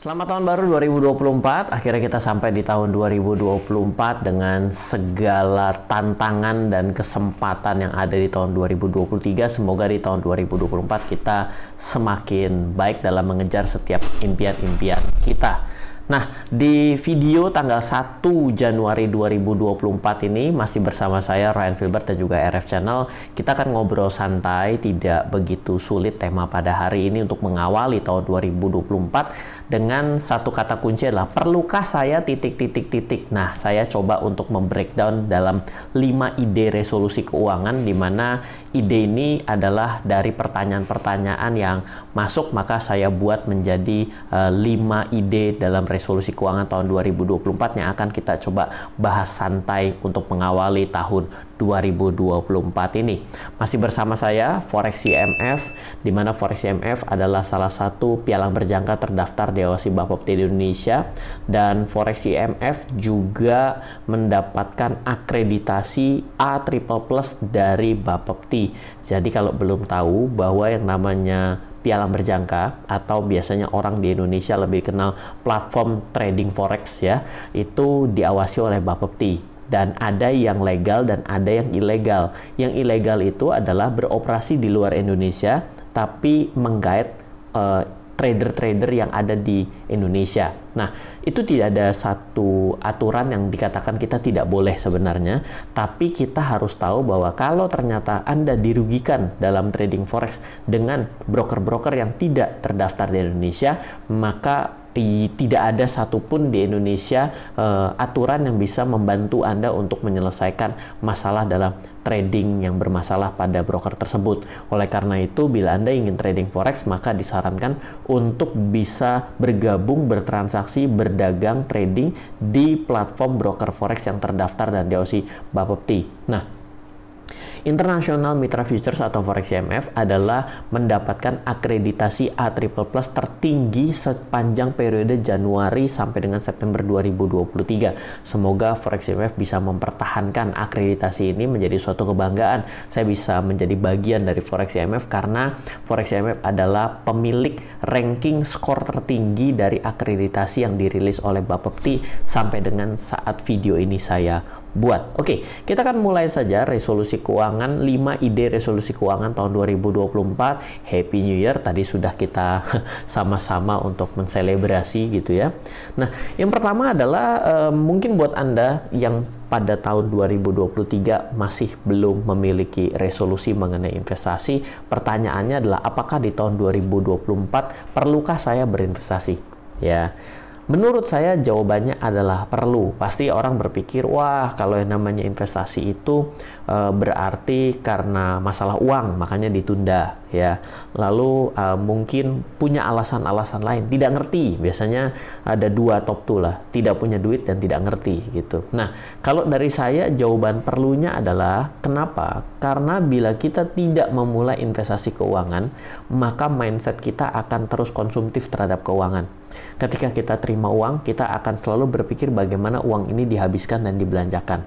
Selamat tahun baru 2024. Akhirnya kita sampai di tahun 2024 dengan segala tantangan dan kesempatan yang ada di tahun 2023. Semoga di tahun 2024 kita semakin baik dalam mengejar setiap impian-impian kita. Nah, di video tanggal 1 Januari 2024 ini masih bersama saya Ryan Filbert dan juga RF Channel. Kita akan ngobrol santai, tidak begitu sulit tema pada hari ini untuk mengawali tahun 2024 dengan satu kata kunci adalah perlukah saya titik. Nah, saya coba untuk membreakdown dalam 5 ide resolusi keuangan, di mana ide ini adalah dari pertanyaan-pertanyaan yang masuk, maka saya buat menjadi 5 ide dalam resolusi keuangan tahun 2024 yang akan kita coba bahas santai untuk mengawali tahun 2024 ini. Masih bersama saya Forex IMF, di mana Forex IMF adalah salah satu pialang berjangka terdaftar di AOSI Bapepti di Indonesia, dan Forex IMF juga mendapatkan akreditasi A triple plus dari Bapepti. Jadi kalau belum tahu bahwa yang namanya pialang berjangka, atau biasanya orang di Indonesia lebih kenal platform trading forex ya, itu diawasi oleh Bapepti. Dan ada yang legal dan ada yang ilegal. Yang ilegal itu adalah beroperasi di luar Indonesia tapi menggait trader-trader yang ada di Indonesia. Nah, itu tidak ada satu aturan yang dikatakan kita tidak boleh sebenarnya, tapi kita harus tahu bahwa kalau ternyata Anda dirugikan dalam trading forex dengan broker-broker yang tidak terdaftar di Indonesia, maka tidak ada satupun di Indonesia aturan yang bisa membantu Anda untuk menyelesaikan masalah dalam trading yang bermasalah pada broker tersebut. Oleh karena itu, bila Anda ingin trading forex, maka disarankan untuk bisa bergabung, bertransaksi, berdagang, trading di platform broker forex yang terdaftar dan diawasi Bapepti. Nah, International Mitra Futures atau Forex IMF adalah mendapatkan akreditasi A triple plus tertinggi sepanjang periode Januari sampai dengan September 2023. Semoga Forex IMF bisa mempertahankan akreditasi ini menjadi suatu kebanggaan. Saya bisa menjadi bagian dari Forex IMF karena Forex IMF adalah pemilik ranking skor tertinggi dari akreditasi yang dirilis oleh Bapepti sampai dengan saat video ini saya buat. Oke, kita akan mulai saja resolusi keuangan, 5 ide resolusi keuangan tahun 2024. Happy New Year, tadi sudah kita sama-sama untuk menselebrasi gitu ya. Nah, yang pertama adalah mungkin buat Anda yang pada tahun 2023 masih belum memiliki resolusi mengenai investasi, pertanyaannya adalah apakah di tahun 2024 perlukah saya berinvestasi? Ya. Menurut saya jawabannya adalah perlu. Pasti orang berpikir, wah kalau yang namanya investasi itu berarti karena masalah uang makanya ditunda ya. Lalu mungkin punya alasan-alasan lain, tidak ngerti. Biasanya ada 2 top 2 lah, tidak punya duit dan tidak ngerti gitu. Nah, kalau dari saya jawaban perlunya adalah kenapa? Karena bila kita tidak memulai investasi keuangan, maka mindset kita akan terus konsumtif terhadap keuangan. Ketika kita terima uang, kita akan selalu berpikir bagaimana uang ini dihabiskan dan dibelanjakan.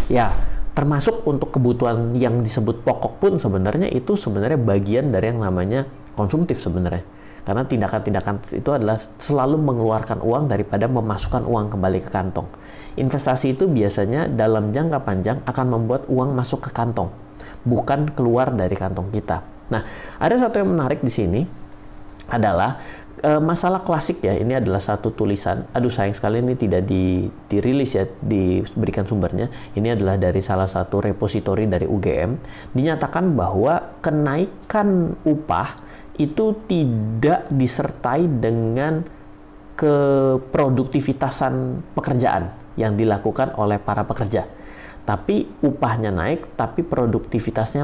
Ya, termasuk untuk kebutuhan yang disebut pokok pun sebenarnya itu sebenarnya bagian dari yang namanya konsumtif sebenarnya. Karena tindakan-tindakan itu adalah selalu mengeluarkan uang daripada memasukkan uang kembali ke kantong. Investasi itu biasanya dalam jangka panjang akan membuat uang masuk ke kantong, bukan keluar dari kantong kita. Nah, ada satu yang menarik di sini adalah masalah klasik ya. Ini adalah satu tulisan, aduh sayang sekali ini tidak dirilis ya, diberikan sumbernya. Ini adalah dari salah satu repositori dari UGM. Dinyatakan bahwa kenaikan upah itu tidak disertai dengan keproduktivitasan pekerjaan yang dilakukan oleh para pekerja. Tapi upahnya naik, tapi produktivitasnya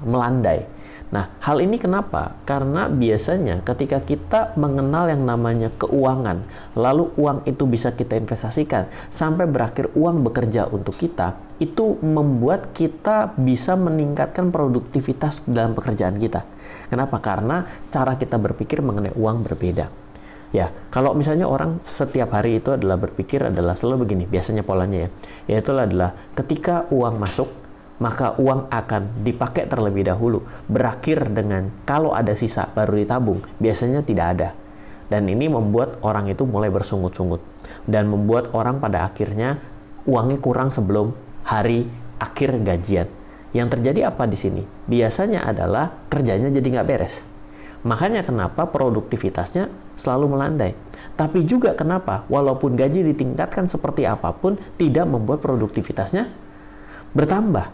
melandai. Nah, hal ini kenapa? Karena biasanya ketika kita mengenal yang namanya keuangan, lalu uang itu bisa kita investasikan, sampai berakhir uang bekerja untuk kita, itu membuat kita bisa meningkatkan produktivitas dalam pekerjaan kita. Kenapa? Karena cara kita berpikir mengenai uang berbeda. Ya, kalau misalnya orang setiap hari itu adalah berpikir adalah selalu begini, biasanya polanya ya, yaitu adalah ketika uang masuk, maka uang akan dipakai terlebih dahulu. Berakhir dengan kalau ada sisa baru ditabung. Biasanya tidak ada. Dan ini membuat orang itu mulai bersungut-sungut. Dan membuat orang pada akhirnya uangnya kurang sebelum hari akhir gajian. Yang terjadi apa di sini? Biasanya adalah kerjanya jadi nggak beres. Makanya kenapa produktivitasnya selalu melandai. Tapi juga kenapa walaupun gaji ditingkatkan seperti apapun, tidak membuat produktivitasnya bertambah.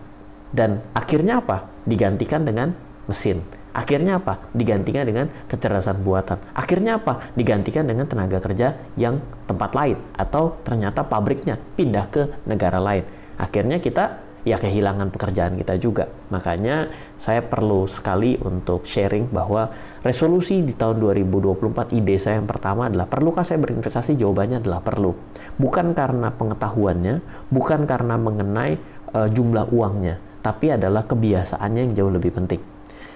Dan akhirnya apa? Digantikan dengan mesin. Akhirnya apa? Digantikan dengan kecerdasan buatan. Akhirnya apa? Digantikan dengan tenaga kerja yang tempat lain. Atau ternyata pabriknya pindah ke negara lain. Akhirnya kita ya kehilangan pekerjaan kita juga. Makanya saya perlu sekali untuk sharing bahwa resolusi di tahun 2024, ide saya yang pertama adalah, perlukah saya berinvestasi? Jawabannya adalah perlu. Bukan karena pengetahuannya, bukan karena mengenai jumlah uangnya, tapi adalah kebiasaannya yang jauh lebih penting.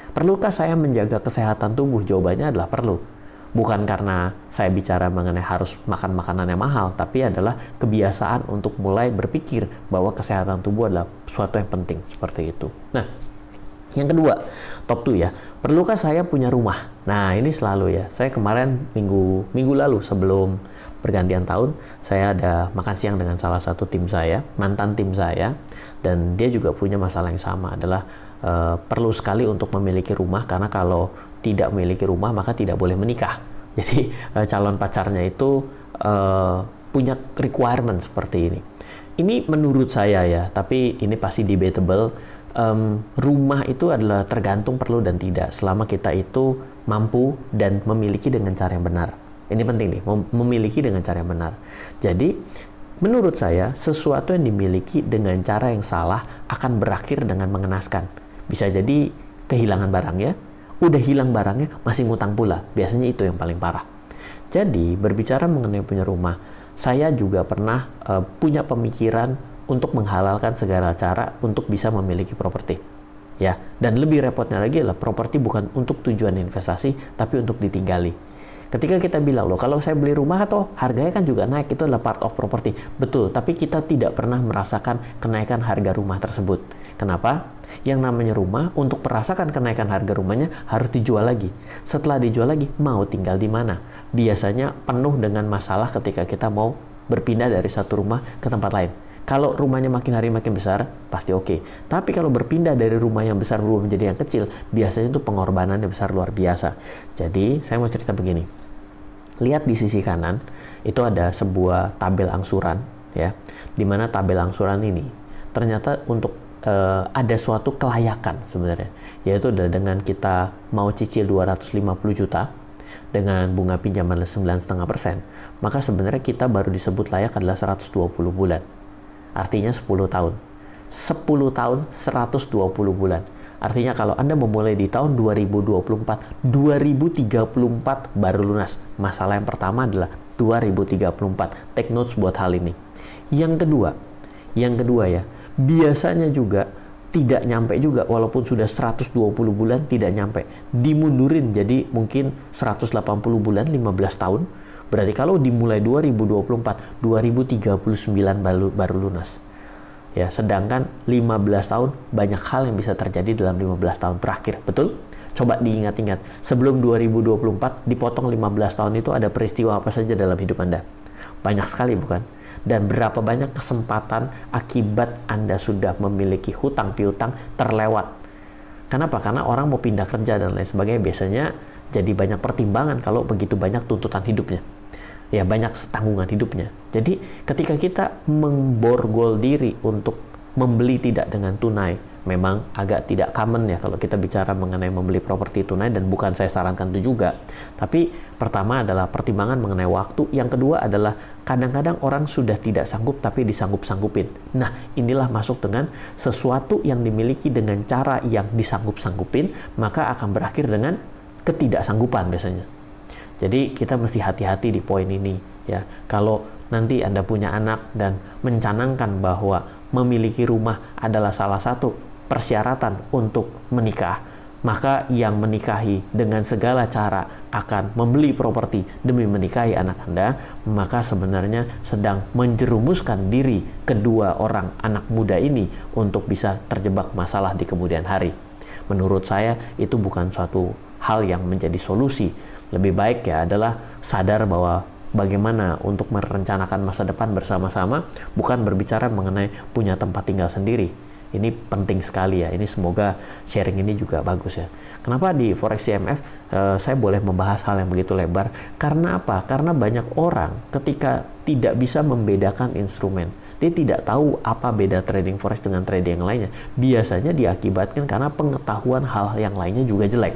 Perlukah saya menjaga kesehatan tubuh? Jawabannya adalah perlu. Bukan karena saya bicara mengenai harus makan makanan yang mahal, tapi adalah kebiasaan untuk mulai berpikir bahwa kesehatan tubuh adalah sesuatu yang penting, seperti itu. Nah, yang kedua, top 2 ya. Perlukah saya punya rumah? Nah, ini selalu ya. Saya kemarin minggu lalu sebelum pergantian tahun, saya ada makan siang dengan salah satu tim saya, mantan tim saya, dan dia juga punya masalah yang sama, adalah perlu sekali untuk memiliki rumah, karena kalau tidak memiliki rumah maka tidak boleh menikah. Jadi calon pacarnya itu punya requirement seperti ini. Ini menurut saya ya, tapi ini pasti debatable. Rumah itu adalah tergantung perlu dan tidak, selama kita itu mampu dan memiliki dengan cara yang benar. Ini penting nih, memiliki dengan cara yang benar. Jadi menurut saya, sesuatu yang dimiliki dengan cara yang salah akan berakhir dengan mengenaskan. Bisa jadi kehilangan barangnya, udah hilang barangnya, masih ngutang pula. Biasanya itu yang paling parah. Jadi, berbicara mengenai punya rumah, saya juga pernah punya pemikiran untuk menghalalkan segala cara untuk bisa memiliki properti. Ya, dan lebih repotnya lagi adalah properti bukan untuk tujuan investasi, tapi untuk ditinggali. Ketika kita bilang, loh kalau saya beli rumah atau harganya kan juga naik, itu adalah part of property. Betul, tapi kita tidak pernah merasakan kenaikan harga rumah tersebut. Kenapa? Yang namanya rumah, untuk merasakan kenaikan harga rumahnya harus dijual lagi. Setelah dijual lagi, mau tinggal di mana? Biasanya penuh dengan masalah ketika kita mau berpindah dari satu rumah ke tempat lain. Kalau rumahnya makin hari makin besar, pasti oke. Tapi kalau berpindah dari rumah yang besar berubah menjadi yang kecil, biasanya itu pengorbanannya besar luar biasa. Jadi, saya mau cerita begini. Lihat di sisi kanan, itu ada sebuah tabel angsuran, ya, di mana tabel angsuran ini ternyata untuk ada suatu kelayakan sebenarnya, yaitu dengan kita mau cicil 250 juta dengan bunga pinjaman 9,5%, maka sebenarnya kita baru disebut layak adalah 120 bulan. Artinya 10 tahun. 10 tahun, 120 bulan. Artinya kalau Anda memulai di tahun 2024, 2034 baru lunas. Masalah yang pertama adalah 2034. Take notes buat hal ini. Yang kedua ya, biasanya juga tidak nyampe juga, walaupun sudah 120 bulan tidak nyampe. Dimundurin jadi mungkin 180 bulan, 15 tahun. Berarti kalau dimulai 2024, 2039 baru lunas. Ya, sedangkan 15 tahun banyak hal yang bisa terjadi dalam 15 tahun terakhir. Betul? Coba diingat-ingat. Sebelum 2024 dipotong 15 tahun itu ada peristiwa apa saja dalam hidup Anda? Banyak sekali, bukan? Dan berapa banyak kesempatan akibat Anda sudah memiliki hutang piutang terlewat. Kenapa? Karena orang mau pindah kerja dan lain sebagainya, biasanya jadi banyak pertimbangan kalau begitu banyak tuntutan hidupnya. Ya, banyak tanggungan hidupnya. Jadi ketika kita memborgol diri untuk membeli tidak dengan tunai, memang agak tidak common ya kalau kita bicara mengenai membeli properti tunai, dan bukan saya sarankan itu juga. Tapi pertama adalah pertimbangan mengenai waktu, yang kedua adalah kadang-kadang orang sudah tidak sanggup tapi disanggup-sanggupin. Nah, inilah masuk dengan sesuatu yang dimiliki dengan cara yang disanggup-sanggupin, maka akan berakhir dengan ketidaksanggupan biasanya. Jadi kita mesti hati-hati di poin ini ya. Kalau nanti Anda punya anak dan mencanangkan bahwa memiliki rumah adalah salah satu persyaratan untuk menikah, maka yang menikahi dengan segala cara akan membeli properti demi menikahi anak Anda, maka sebenarnya sedang menjerumuskan diri kedua orang anak muda ini untuk bisa terjebak masalah di kemudian hari. Menurut saya itu bukan suatu hal yang menjadi solusi. Lebih baik ya adalah sadar bahwa bagaimana untuk merencanakan masa depan bersama-sama, bukan berbicara mengenai punya tempat tinggal sendiri. Ini penting sekali ya. Ini semoga sharing ini juga bagus ya. Kenapa di Forex CMF saya boleh membahas hal yang begitu lebar? Karena apa? Karena banyak orang ketika tidak bisa membedakan instrumen, dia tidak tahu apa beda trading forex dengan trading yang lainnya. Biasanya diakibatkan karena pengetahuan hal yang lainnya juga jelek.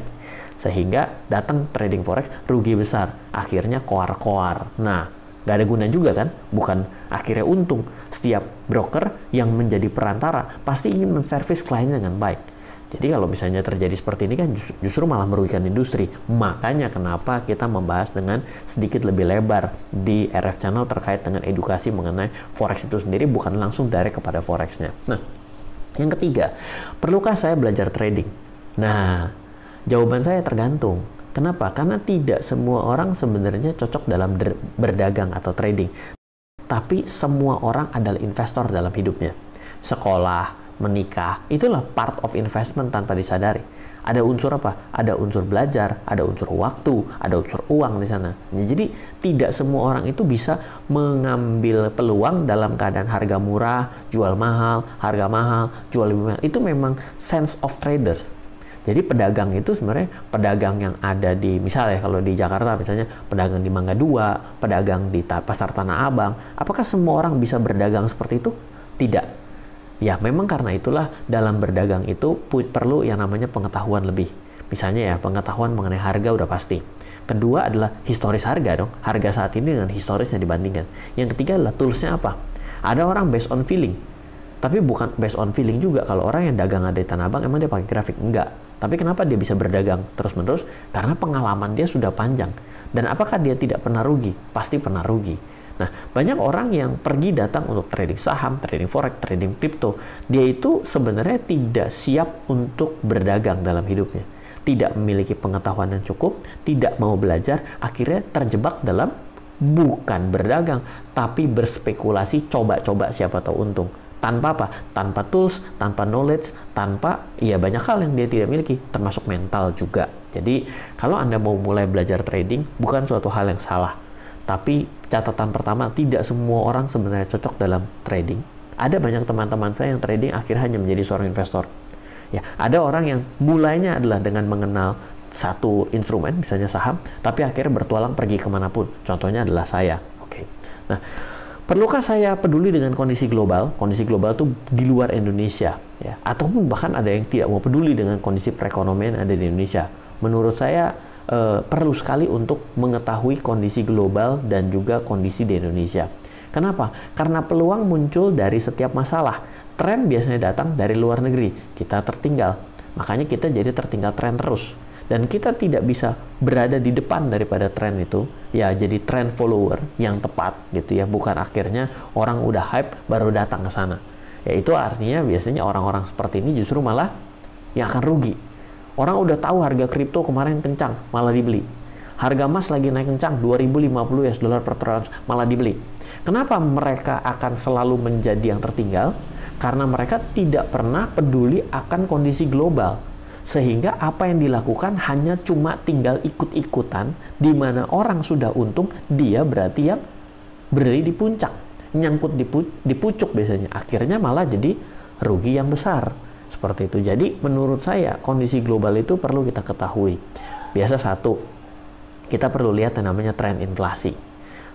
Sehingga datang trading forex rugi besar. Akhirnya koar-koar. Nah, gak ada guna juga kan? Bukan akhirnya untung. Setiap broker yang menjadi perantara pasti ingin menservis kliennya dengan baik. Jadi kalau misalnya terjadi seperti ini kan justru malah merugikan industri. Makanya kenapa kita membahas dengan sedikit lebih lebar di RF Channel terkait dengan edukasi mengenai forex itu sendiri, bukan langsung direct kepada forexnya. Nah, yang ketiga, perlukah saya belajar trading? Nah, jawaban saya tergantung. Kenapa? Karena tidak semua orang sebenarnya cocok dalam berdagang atau trading. Tapi semua orang adalah investor dalam hidupnya. Sekolah, menikah, itulah part of investment tanpa disadari. Ada unsur apa? Ada unsur belajar, ada unsur waktu, ada unsur uang di sana. Jadi tidak semua orang itu bisa mengambil peluang dalam keadaan harga murah, jual mahal, harga mahal, jual lebih mahal. Itu memang sense of traders. Jadi pedagang itu sebenarnya pedagang yang ada di, misalnya kalau di Jakarta misalnya pedagang di Mangga 2, pedagang di Pasar Tanah Abang. Apakah semua orang bisa berdagang seperti itu? Tidak. Ya, memang karena itulah dalam berdagang itu perlu yang namanya pengetahuan lebih. Misalnya ya, pengetahuan mengenai harga udah pasti. Kedua adalah historis harga dong. Harga saat ini dengan historisnya dibandingkan. Yang ketiga adalah toolsnya apa. Ada orang based on feeling. Tapi bukan based on feeling juga. Kalau orang yang dagang ada di Tanah Abang, emang dia pakai grafik? Enggak. Tapi kenapa dia bisa berdagang terus-menerus? Karena pengalaman dia sudah panjang. Dan apakah dia tidak pernah rugi? Pasti pernah rugi. Nah, banyak orang yang pergi datang untuk trading saham, trading forex, trading kripto. Dia itu sebenarnya tidak siap untuk berdagang dalam hidupnya. Tidak memiliki pengetahuan yang cukup, tidak mau belajar, akhirnya terjebak dalam bukan berdagang, tapi berspekulasi, coba-coba siapa tahu untung. Tanpa apa? Tanpa tools, tanpa knowledge, tanpa ya banyak hal yang dia tidak miliki, termasuk mental juga. Jadi, kalau Anda mau mulai belajar trading, bukan suatu hal yang salah. Tapi catatan pertama, tidak semua orang sebenarnya cocok dalam trading. Ada banyak teman-teman saya yang trading akhirnya hanya menjadi seorang investor. Ya, ada orang yang mulainya adalah dengan mengenal satu instrumen, misalnya saham, tapi akhirnya bertualang pergi kemanapun. Contohnya adalah saya. Oke. Nah, perlukah saya peduli dengan kondisi global? Kondisi global itu di luar Indonesia, ya. Ataupun bahkan ada yang tidak mau peduli dengan kondisi perekonomian yang ada di Indonesia. Menurut saya perlu sekali untuk mengetahui kondisi global dan juga kondisi di Indonesia. Kenapa? Karena peluang muncul dari setiap masalah. Tren biasanya datang dari luar negeri. Kita tertinggal. Makanya kita jadi tertinggal tren terus. Dan kita tidak bisa berada di depan daripada tren itu. Ya, jadi trend follower yang tepat gitu ya. Bukan akhirnya orang udah hype baru datang ke sana. Ya, itu artinya biasanya orang-orang seperti ini justru malah yang akan rugi. Orang udah tahu harga kripto kemarin kencang, malah dibeli. Harga emas lagi naik kencang, 2050 US dollar per troy, malah dibeli. Kenapa mereka akan selalu menjadi yang tertinggal? Karena mereka tidak pernah peduli akan kondisi global. Sehingga apa yang dilakukan hanya cuma tinggal ikut-ikutan, di mana orang sudah untung, dia berarti yang berdiri di puncak. Nyangkut di pucuk biasanya. Akhirnya malah jadi rugi yang besar. Seperti itu. Jadi menurut saya kondisi global itu perlu kita ketahui. Biasa satu, kita perlu lihat yang namanya tren inflasi.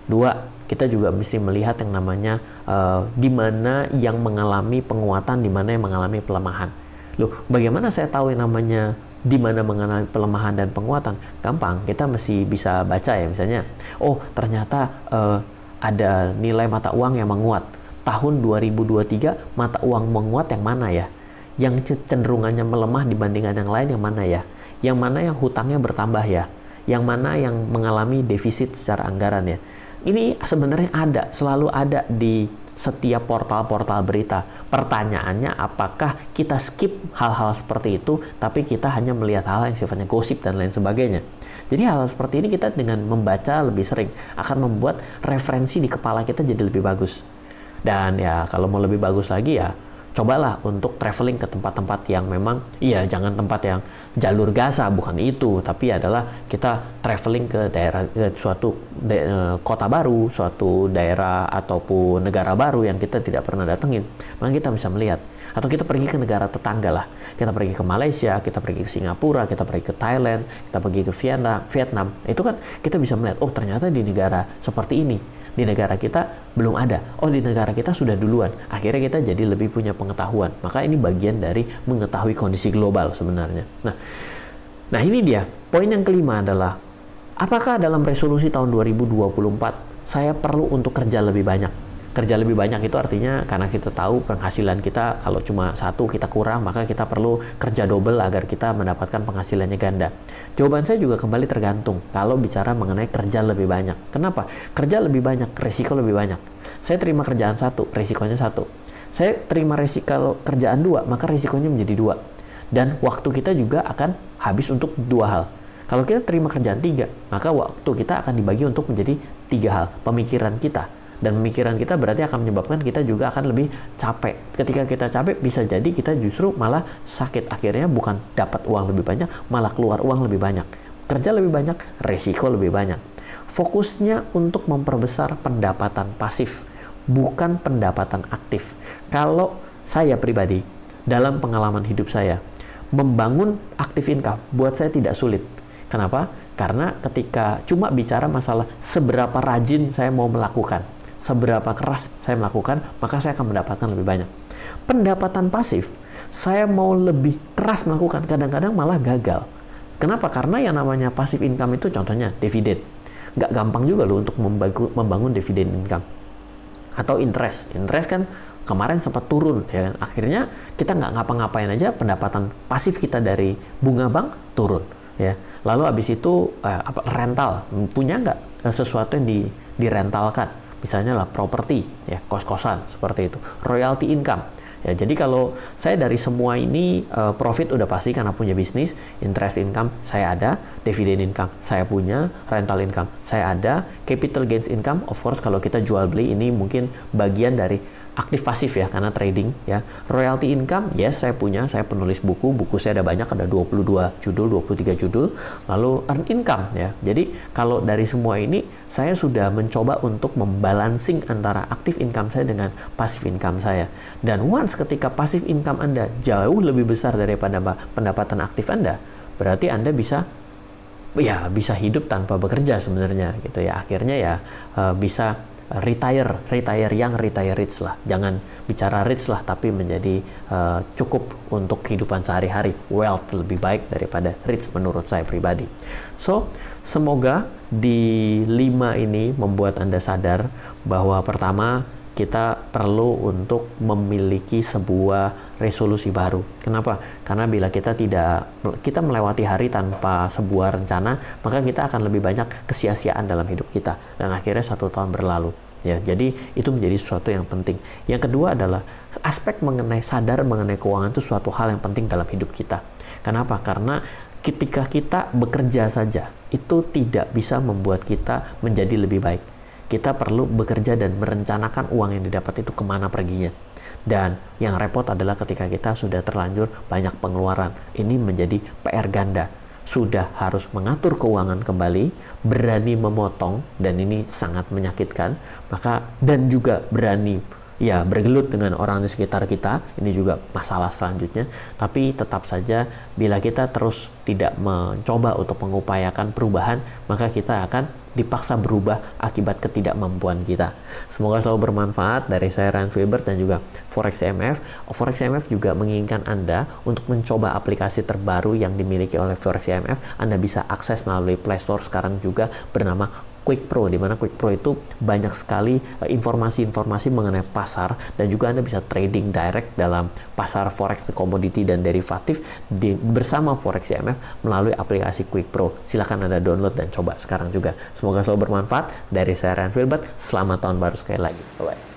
Dua, kita juga mesti melihat yang namanya di mana yang mengalami penguatan, di mana yang mengalami pelemahan. Loh, bagaimana saya tahu yang namanya di mana mengalami pelemahan dan penguatan? Gampang, kita mesti bisa baca ya. Misalnya, oh ternyata ada nilai mata uang yang menguat. Tahun 2023 mata uang menguat yang mana ya? Yang cenderungannya melemah dibandingkan yang lain yang mana ya? Yang mana yang hutangnya bertambah ya? Yang mana yang mengalami defisit secara anggaran ya? Ini sebenarnya ada, selalu ada di setiap portal-portal berita. Pertanyaannya apakah kita skip hal-hal seperti itu, tapi kita hanya melihat hal yang sifatnya gosip dan lain sebagainya. Jadi hal seperti ini kita dengan membaca lebih sering akan membuat referensi di kepala kita jadi lebih bagus. Dan ya kalau mau lebih bagus lagi ya, cobalah untuk traveling ke tempat-tempat yang memang, iya jangan tempat yang jalur Gaza, bukan itu, tapi adalah kita traveling ke daerah, kota baru, suatu daerah ataupun negara baru yang kita tidak pernah datengin, maka kita bisa melihat. Atau kita pergi ke negara tetangga lah, kita pergi ke Malaysia, kita pergi ke Singapura, kita pergi ke Thailand, kita pergi ke Vietnam, itu kan kita bisa melihat, oh ternyata di negara seperti ini, di negara kita belum ada, oh di negara kita sudah duluan, akhirnya kita jadi lebih punya pengetahuan. Maka ini bagian dari mengetahui kondisi global sebenarnya. Nah ini dia, poin yang kelima adalah, apakah dalam resolusi tahun 2024 saya perlu untuk kerja lebih banyak? Kerja lebih banyak itu artinya karena kita tahu penghasilan kita kalau cuma satu kita kurang, maka kita perlu kerja double agar kita mendapatkan penghasilannya ganda. Jawaban saya juga kembali tergantung kalau bicara mengenai kerja lebih banyak. Kenapa? Kerja lebih banyak, risiko lebih banyak. Saya terima kerjaan satu, risikonya satu. Saya terima risiko kerjaan dua, maka risikonya menjadi dua. Dan waktu kita juga akan habis untuk dua hal. Kalau kita terima kerjaan tiga, maka waktu kita akan dibagi untuk menjadi tiga hal. Pemikiran kita. Dan pemikiran kita berarti akan menyebabkan kita juga akan lebih capek. Ketika kita capek, bisa jadi kita justru malah sakit. Akhirnya bukan dapat uang lebih banyak, malah keluar uang lebih banyak. Kerja lebih banyak, resiko lebih banyak. Fokusnya untuk memperbesar pendapatan pasif, bukan pendapatan aktif. Kalau saya pribadi, dalam pengalaman hidup saya, membangun aktif income buat saya tidak sulit. Kenapa? Karena ketika cuma bicara masalah seberapa rajin saya mau melakukan, seberapa keras saya melakukan, maka saya akan mendapatkan lebih banyak. Pendapatan pasif, saya mau lebih keras melakukan, kadang-kadang malah gagal. Kenapa? Karena yang namanya passive income itu contohnya dividen. Nggak gampang juga loh untuk membangun dividen income. Atau interest. Interest kan kemarin sempat turun, ya. Akhirnya kita nggak ngapa-ngapain aja, pendapatan pasif kita dari bunga bank turun. Ya. Lalu habis itu rental. Punya nggak sesuatu yang direntalkan? Misalnya lah properti, ya kos-kosan seperti itu, royalty income. Ya, jadi kalau saya dari semua ini profit udah pasti karena punya bisnis, interest income saya ada, dividend income saya punya, rental income saya ada, capital gains income of course kalau kita jual beli ini mungkin bagian dari aktif pasif ya karena trading ya. Royalty income, yes saya punya, saya penulis buku saya ada banyak, ada 22 judul, 23 judul. Lalu earn income ya. Jadi kalau dari semua ini saya sudah mencoba untuk membalancing antara aktif income saya dengan pasif income saya. Dan once ketika pasif income Anda jauh lebih besar daripada pendapatan aktif Anda, berarti Anda bisa hidup tanpa bekerja sebenarnya gitu ya. Akhirnya ya bisa retire rich lah. Jangan bicara rich lah, tapi menjadi cukup untuk kehidupan sehari-hari. Wealth lebih baik daripada rich menurut saya pribadi. So, semoga di 5 ini membuat Anda sadar bahwa pertama, kita perlu untuk memiliki sebuah resolusi baru. Kenapa? Karena bila kita melewati hari tanpa sebuah rencana, maka kita akan lebih banyak kesia-siaan dalam hidup kita. Dan akhirnya 1 tahun berlalu. Ya, jadi itu menjadi sesuatu yang penting. Yang kedua adalah aspek sadar mengenai keuangan itu suatu hal yang penting dalam hidup kita. Kenapa? Karena ketika kita bekerja saja, itu tidak bisa membuat kita menjadi lebih baik. Kita perlu bekerja dan merencanakan uang yang didapat itu kemana perginya. Dan yang repot adalah ketika kita sudah terlanjur banyak pengeluaran. Ini menjadi PR ganda. Sudah harus mengatur keuangan kembali, berani memotong, dan ini sangat menyakitkan. Dan juga berani bergelut dengan orang di sekitar kita. Ini juga masalah selanjutnya. Tapi tetap saja bila kita terus tidak mencoba untuk mengupayakan perubahan, maka kita akan dipaksa berubah akibat ketidakmampuan kita. Semoga selalu bermanfaat. Dari saya Ryan Filbert dan juga Forex EMF. Forex EMF juga menginginkan Anda untuk mencoba aplikasi terbaru yang dimiliki oleh Forex EMF. Anda bisa akses melalui Play Store sekarang juga bernama Quick Pro, di mana Quick Pro itu banyak sekali informasi-informasi mengenai pasar, dan juga Anda bisa trading direct dalam pasar forex, commodity dan derivatif bersama Forex EMF melalui aplikasi Quick Pro. Silahkan Anda download dan coba sekarang juga. Semoga selalu bermanfaat. Dari saya Ryan Filbert, selamat tahun baru sekali lagi. Bye-bye.